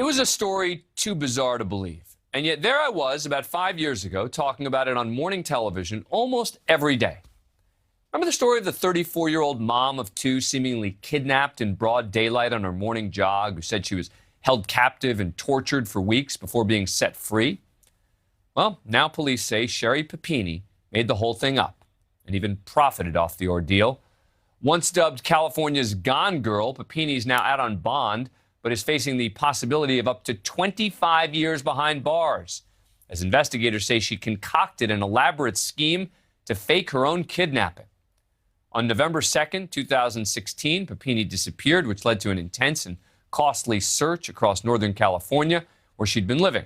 was a story too bizarre to believe. And yet there I was about 5 years ago talking about it on morning television almost every day. Remember the story of the 34-year-old mom of two seemingly kidnapped in broad daylight on her morning jog who said she was held captive and tortured for weeks before being set free? Well, now police say Sherry Papini made the whole thing up and even profited off the ordeal. Once dubbed California's Gone Girl, Papini is now out on bond, but is facing the possibility of up to 25 years behind bars, as investigators say she concocted an elaborate scheme to fake her own kidnapping. On November 2nd, 2016, Papini disappeared, which led to an intense and costly search across Northern California, where she'd been living.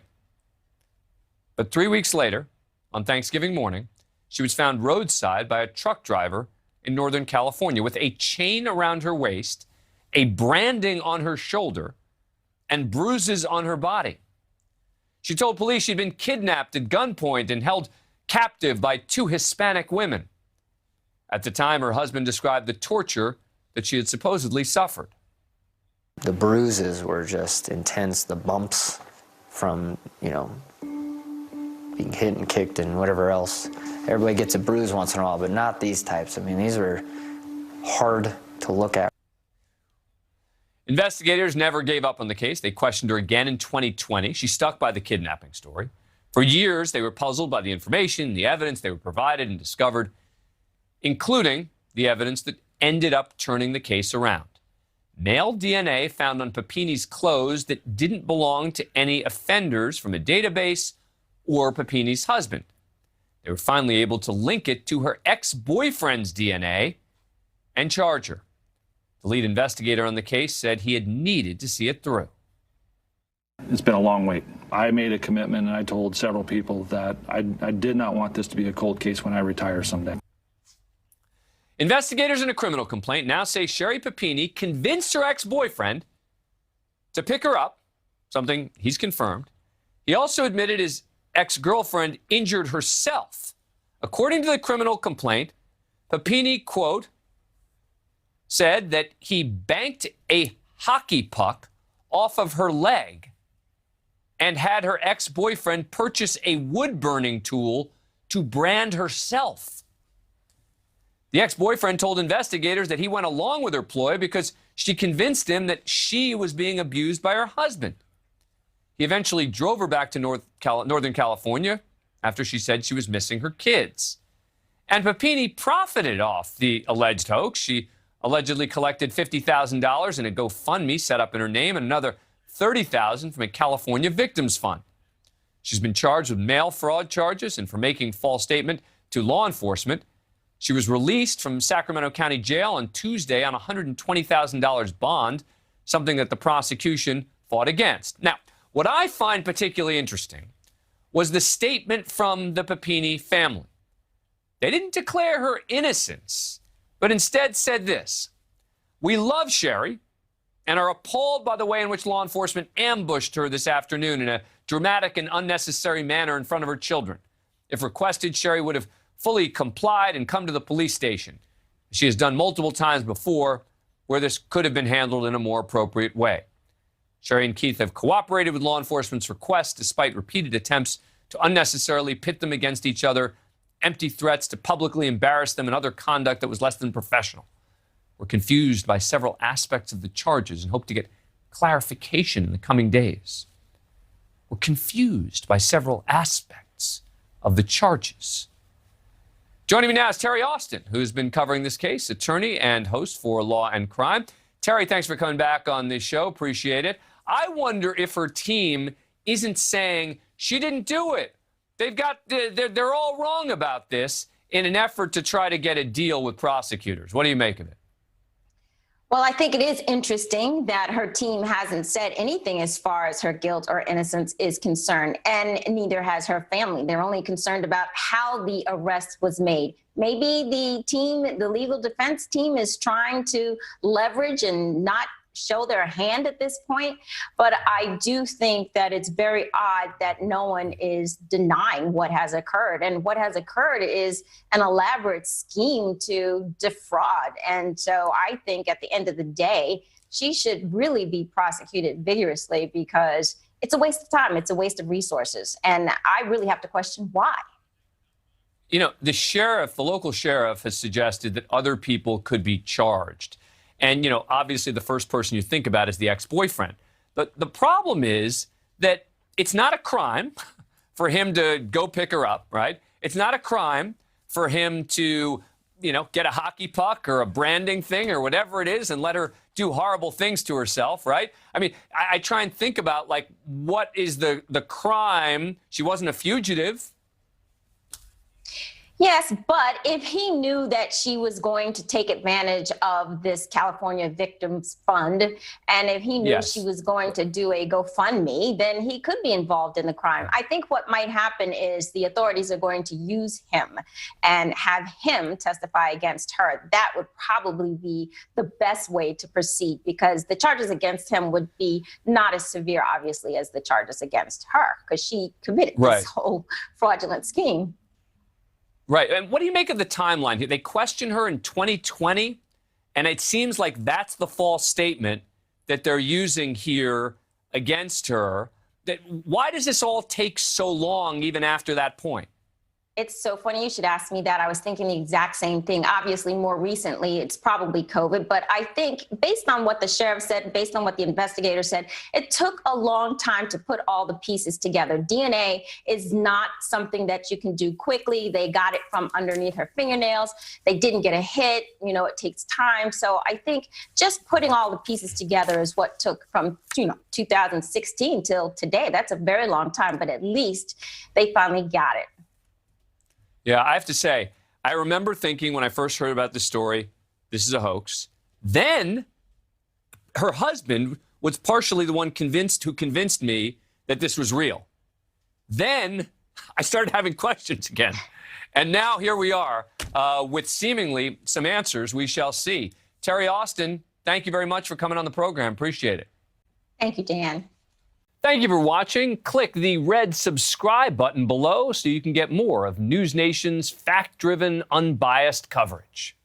But 3 weeks later, on Thanksgiving morning, she was found roadside by a truck driver in Northern California with a chain around her waist, a branding on her shoulder, and bruises on her body. She told police she'd been kidnapped at gunpoint and held captive by two Hispanic women. At the time, her husband described the torture that she had supposedly suffered. The bruises were just intense, the bumps from, being hit and kicked and whatever else. Everybody gets a bruise once in a while, but not these types. I mean, these were hard to look at. Investigators never gave up on the case. They questioned her again in 2020. She stuck by the kidnapping story. For years, they were puzzled by the information, the evidence they were provided and discovered, including the evidence that ended up turning the case around. Male DNA found on Papini's clothes that didn't belong to any offenders from a database or Papini's husband. They were finally able to link it to her ex-boyfriend's DNA and charge her. The lead investigator on the case said he had needed to see it through. It's been a long wait. I made a commitment, and I told several people that I did not want this to be a cold case when I retire someday. Investigators in a criminal complaint now say Sherry Papini convinced her ex-boyfriend to pick her up, something he's confirmed. He also admitted his ex-girlfriend injured herself. According to the criminal complaint, Papini, quote, said that he banked a hockey puck off of her leg and had her ex-boyfriend purchase a wood-burning tool to brand herself. The ex-boyfriend told investigators that he went along with her ploy because she convinced him that she was being abused by her husband. He eventually drove her back to Northern California after she said she was missing her kids. And Papini profited off the alleged hoax. She allegedly collected $50,000 in a GoFundMe set up in her name and another $30,000 from a California victims fund. She's been charged with mail fraud charges and for making false statement to law enforcement. She was released from Sacramento County Jail on Tuesday on a $120,000 bond, something that the prosecution fought against. Now, what I find particularly interesting was the statement from the Papini family. They didn't declare her innocence, but instead said this: "We love Sherry and are appalled by the way in which law enforcement ambushed her this afternoon in a dramatic and unnecessary manner in front of her children. If requested, Sherry would have fully complied and come to the police station. She has done multiple times before where this could have been handled in a more appropriate way. Sherry and Keith have cooperated with law enforcement's requests despite repeated attempts to unnecessarily pit them against each other, empty threats to publicly embarrass them, and other conduct that was less than professional. We're confused by several aspects of the charges and hope to get clarification in the coming days. We're confused by several aspects of the charges." Joining me now is Terry Austin, who's been covering this case, attorney and host for Law and Crime. Terry, thanks for coming back on this show. Appreciate it. I wonder if her team isn't saying she didn't do it. They're all wrong about this in an effort to try to get a deal with prosecutors. What do you make of it? Well, I think it is interesting that her team hasn't said anything as far as her guilt or innocence is concerned, and neither has her family. They're only concerned about how the arrest was made. Maybe the legal defense team is trying to leverage and not show their hand at this point. But I do think that it's very odd that no one is denying what has occurred. And what has occurred is an elaborate scheme to defraud. And so I think at the end of the day, she should really be prosecuted vigorously because it's a waste of time. It's a waste of resources. And I really have to question why. You know, the local sheriff has suggested that other people could be charged. And, you know, obviously the first person you think about is the ex-boyfriend. But the problem is that it's not a crime for him to go pick her up, right? It's not a crime for him to, you know, get a hockey puck or a branding thing or whatever it is and let her do horrible things to herself, right? I mean, I try and think about, like, what is the crime? She wasn't a fugitive. Yes, but if he knew that she was going to take advantage of this California Victims Fund, and if he knew she was going to do a GoFundMe, then he could be involved in the crime. I think what might happen is the authorities are going to use him and have him testify against her. That would probably be the best way to proceed because the charges against him would be not as severe, obviously, as the charges against her because she committed this whole fraudulent scheme. Right. And what do you make of the timeline here? They question her in 2020, and it seems like that's the false statement that they're using here against her. Why does this all take so long even after that point? It's so funny you should ask me that. I was thinking the exact same thing. Obviously, more recently, it's probably COVID. But I think based on what the sheriff said, based on what the investigator said, it took a long time to put all the pieces together. DNA is not something that you can do quickly. They got it from underneath her fingernails. They didn't get a hit. You know, it takes time. So I think just putting all the pieces together is what took from, 2016 till today. That's a very long time. But at least they finally got it. Yeah, I have to say, I remember thinking when I first heard about this story, this is a hoax. Then her husband was partially the one who convinced me that this was real. Then I started having questions again. And now here we are with seemingly some answers. We shall see. Terry Austin, thank you very much for coming on the program. Appreciate it. Thank you, Dan. Thank you for watching. Click the red subscribe button below so you can get more of NewsNation's fact-driven, unbiased coverage.